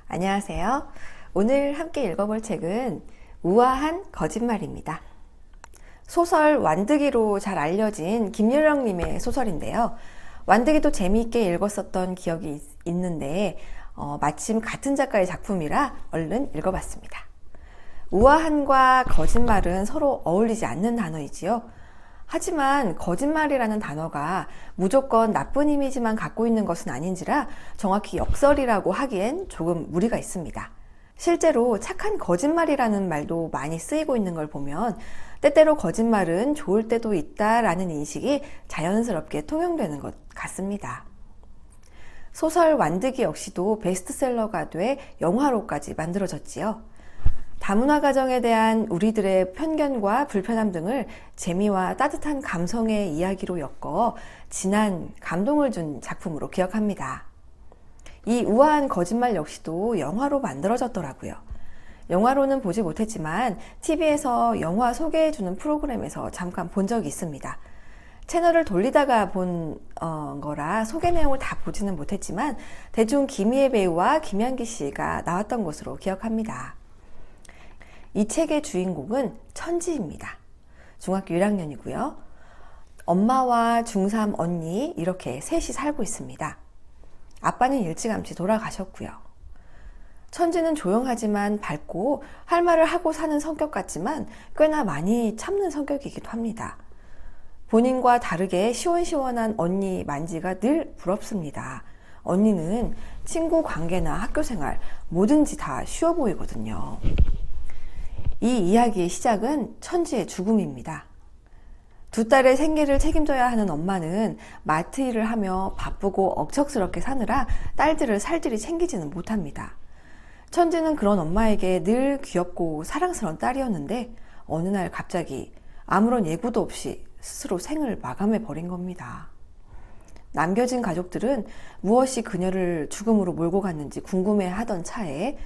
안녕하세요. 오늘 함께 읽어볼 책은 우아한 거짓말입니다. 소설 완득이로 잘 알려진 김유령님의 소설인데요. 완득이도 재미있게 읽었었던 기억이 있는데 마침 같은 작가의 작품이라 얼른 읽어봤습니다. 우아한과 거짓말은 서로 어울리지 않는 단어이지요. 하지만 거짓말이라는 단어가 무조건 나쁜 이미지만 갖고 있는 것은 아닌지라 정확히 역설이라고 하기엔 조금 무리가 있습니다. 실제로 착한 거짓말이라는 말도 많이 쓰이고 있는 걸 보면 때때로 거짓말은 좋을 때도 있다라는 인식이 자연스럽게 통용되는 것 같습니다. 소설 완득이 역시도 베스트셀러가 돼 영화로까지 만들어졌지요. 다문화 가정에 대한 우리들의 편견과 불편함 등을 재미와 따뜻한 감성의 이야기로 엮어 진한 감동을 준 작품으로 기억합니다. 이 우아한 거짓말 역시도 영화로 만들어졌더라고요. 영화로는 보지 못했지만 TV에서 영화 소개해주는 프로그램에서 잠깐 본 적이 있습니다. 채널을 돌리다가 본 거라 소개 내용을 다 보지는 못했지만 대충 김희애 배우와 김양기 씨가 나왔던 것으로 기억합니다. 이 책의 주인공은 천지입니다. 중학교 1학년이고요. 엄마와 중3 언니 이렇게 셋이 살고 있습니다. 아빠는 일찌감치 돌아가셨고요. 천지는 조용하지만 밝고 할 말을 하고 사는 성격 같지만 꽤나 많이 참는 성격이기도 합니다. 본인과 다르게 시원시원한 언니 만지가 늘 부럽습니다. 언니는 친구 관계나 학교생활 뭐든지 다 쉬워 보이거든요. 이 이야기의 시작은 천지의 죽음입니다. 두 딸의 생계를 책임져야 하는 엄마는 마트 일을 하며 바쁘고 억척스럽게 사느라 딸들을 살뜰히 챙기지는 못합니다. 천지는 그런 엄마에게 늘 귀엽고 사랑스러운 딸이었는데 어느 날 갑자기 아무런 예고도 없이 스스로 생을 마감해 버린 겁니다. 남겨진 가족들은 무엇이 그녀를 죽음으로 몰고 갔는지 궁금해하던 차에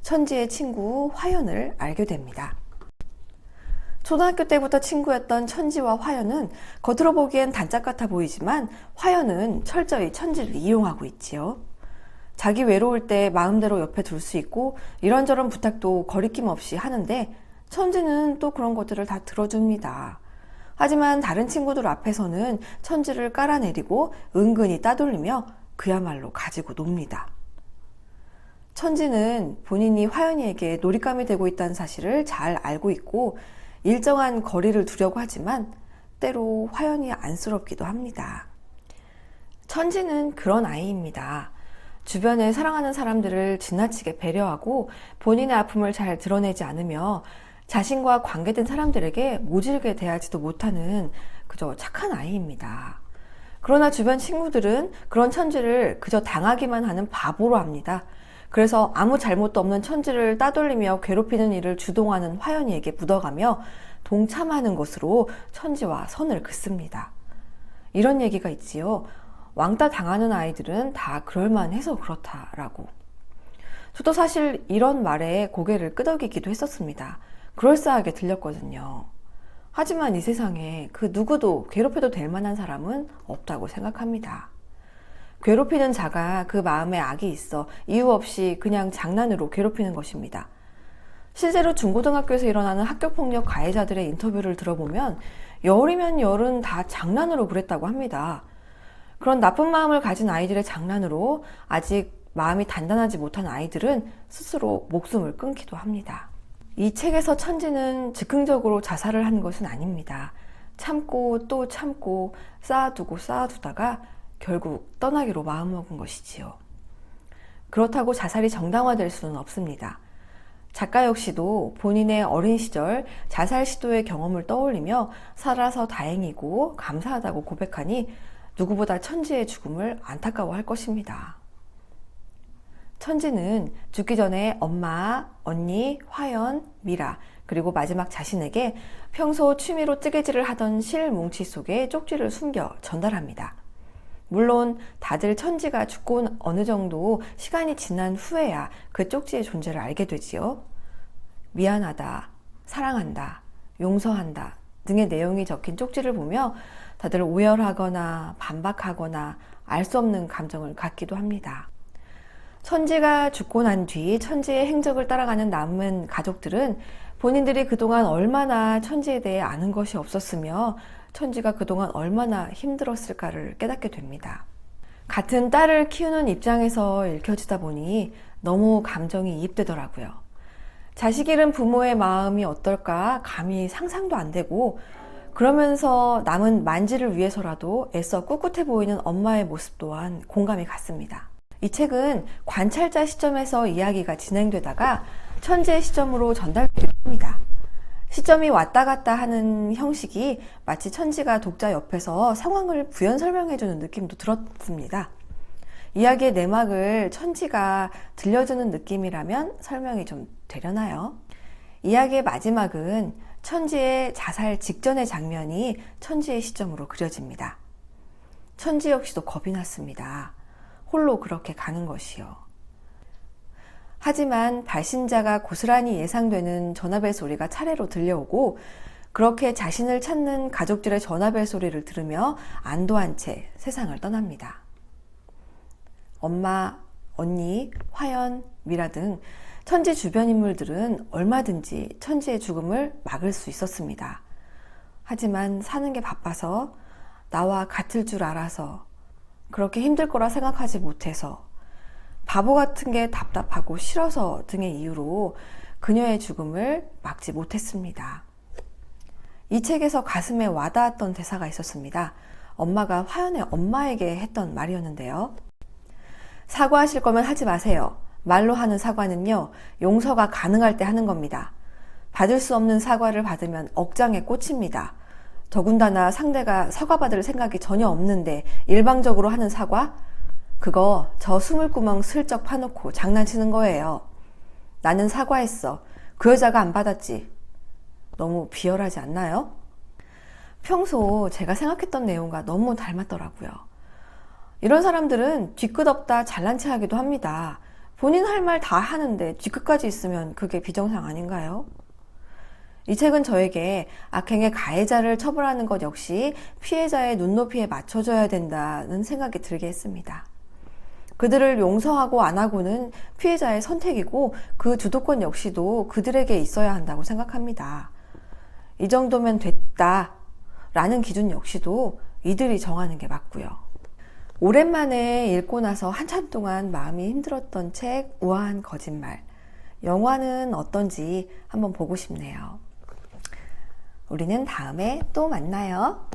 천지의 친구 화연을 알게 됩니다. 초등학교 때부터 친구였던 천지와 화연은 겉으로 보기엔 단짝 같아 보이지만 화연은 철저히 천지를 이용하고 있지요. 자기 외로울 때 마음대로 옆에 둘 수 있고 이런저런 부탁도 거리낌 없이 하는데 천지는 또 그런 것들을 다 들어줍니다. 하지만 다른 친구들 앞에서는 천지를 깔아내리고 은근히 따돌리며 그야말로 가지고 놉니다. 천지는 본인이 화연이에게 놀잇감이 되고 있다는 사실을 잘 알고 있고 일정한 거리를 두려고 하지만 때로 화연이 안쓰럽기도 합니다. 천지는 그런 아이입니다. 주변에 사랑하는 사람들을 지나치게 배려하고 본인의 아픔을 잘 드러내지 않으며 자신과 관계된 사람들에게 모질게 대하지도 못하는 그저 착한 아이입니다. 그러나 주변 친구들은 그런 천지를 그저 당하기만 하는 바보로 합니다. 그래서 아무 잘못도 없는 천지를 따돌리며 괴롭히는 일을 주동하는 화연이에게 묻어가며 동참하는 것으로 천지와 선을 긋습니다. 이런 얘기가 있지요. 왕따 당하는 아이들은 다 그럴만해서 그렇다라고. 저도 사실 이런 말에 고개를 끄덕이기도 했었습니다. 그럴싸하게 들렸거든요. 하지만 이 세상에 그 누구도 괴롭혀도 될 만한 사람은 없다고 생각합니다. 괴롭히는 자가 그 마음에 악이 있어 이유 없이 그냥 장난으로 괴롭히는 것입니다. 실제로 중고등학교에서 일어나는 학교폭력 가해자들의 인터뷰를 들어보면 열이면 열은 다 장난으로 그랬다고 합니다. 그런 나쁜 마음을 가진 아이들의 장난으로 아직 마음이 단단하지 못한 아이들은 스스로 목숨을 끊기도 합니다. 이 책에서 천지는 즉흥적으로 자살을 한 것은 아닙니다. 참고 또 참고 쌓아두다가 결국 떠나기로 마음먹은 것이지요. 그렇다고 자살이 정당화될 수는 없습니다. 작가 역시도 본인의 어린 시절 자살 시도의 경험을 떠올리며 살아서 다행이고 감사하다고 고백하니 누구보다 천지의 죽음을 안타까워할 것입니다. 천지는 죽기 전에 엄마, 언니, 화연, 미라 그리고 마지막 자신에게 평소 취미로 뜨개질을 하던 실 뭉치 속에 쪽지를 숨겨 전달합니다. 물론 다들 천지가 죽고 어느 정도 시간이 지난 후에야 그 쪽지의 존재를 알게 되지요. 미안하다, 사랑한다, 용서한다 등의 내용이 적힌 쪽지를 보며 다들 오열하거나 반박하거나 알 수 없는 감정을 갖기도 합니다. 천지가 죽고 난 뒤 천지의 행적을 따라가는 남은 가족들은 본인들이 그동안 얼마나 천지에 대해 아는 것이 없었으며 천지가 그동안 얼마나 힘들었을까를 깨닫게 됩니다. 같은 딸을 키우는 입장에서 읽혀지다 보니 너무 감정이 이입되더라고요. 자식 잃은 부모의 마음이 어떨까 감히 상상도 안 되고, 그러면서 남은 만지를 위해서라도 애써 꿋꿋해 보이는 엄마의 모습 또한 공감이 갔습니다. 이 책은 관찰자 시점에서 이야기가 진행되다가 천지의 시점으로 전달되기도 합니다. 시점이 왔다 갔다 하는 형식이 마치 천지가 독자 옆에서 상황을 부연 설명해주는 느낌도 들었습니다. 이야기의 내막을 천지가 들려주는 느낌이라면 설명이 좀 되려나요? 이야기의 마지막은 천지의 자살 직전의 장면이 천지의 시점으로 그려집니다. 천지 역시도 겁이 났습니다. 홀로 그렇게 가는 것이요. 하지만 발신자가 고스란히 예상되는 전화벨 소리가 차례로 들려오고, 그렇게 자신을 찾는 가족들의 전화벨 소리를 들으며 안도한 채 세상을 떠납니다. 엄마, 언니, 화연, 미라 등 천지 주변 인물들은 얼마든지 천지의 죽음을 막을 수 있었습니다. 하지만 사는 게 바빠서, 나와 같을 줄 알아서, 그렇게 힘들 거라 생각하지 못해서, 바보 같은 게 답답하고 싫어서 등의 이유로 그녀의 죽음을 막지 못했습니다. 이 책에서 가슴에 와닿았던 대사가 있었습니다. 엄마가 화연의 엄마에게 했던 말이었는데요. 사과하실 거면 하지 마세요. 말로 하는 사과는요, 용서가 가능할 때 하는 겁니다. 받을 수 없는 사과를 받으면 억장에 꽂힙니다. 더군다나 상대가 사과받을 생각이 전혀 없는데 일방적으로 하는 사과? 그거 저 스물구멍 슬쩍 파놓고 장난치는 거예요. 나는 사과했어. 그 여자가 안 받았지. 너무 비열하지 않나요? 평소 제가 생각했던 내용과 너무 닮았더라고요. 이런 사람들은 뒤끝 없다 잘난 체 하기도 합니다. 본인 할 말 다 하는데 뒤끝까지 있으면 그게 비정상 아닌가요? 이 책은 저에게 악행의 가해자를 처벌하는 것 역시 피해자의 눈높이에 맞춰져야 된다는 생각이 들게 했습니다. 그들을 용서하고 안 하고는 피해자의 선택이고, 그 주도권 역시도 그들에게 있어야 한다고 생각합니다. 이 정도면 됐다 라는 기준 역시도 이들이 정하는 게 맞고요. 오랜만에 읽고 나서 한참 동안 마음이 힘들었던 책 우아한 거짓말. 영화는 어떤지 한번 보고 싶네요. 우리는 다음에 또 만나요.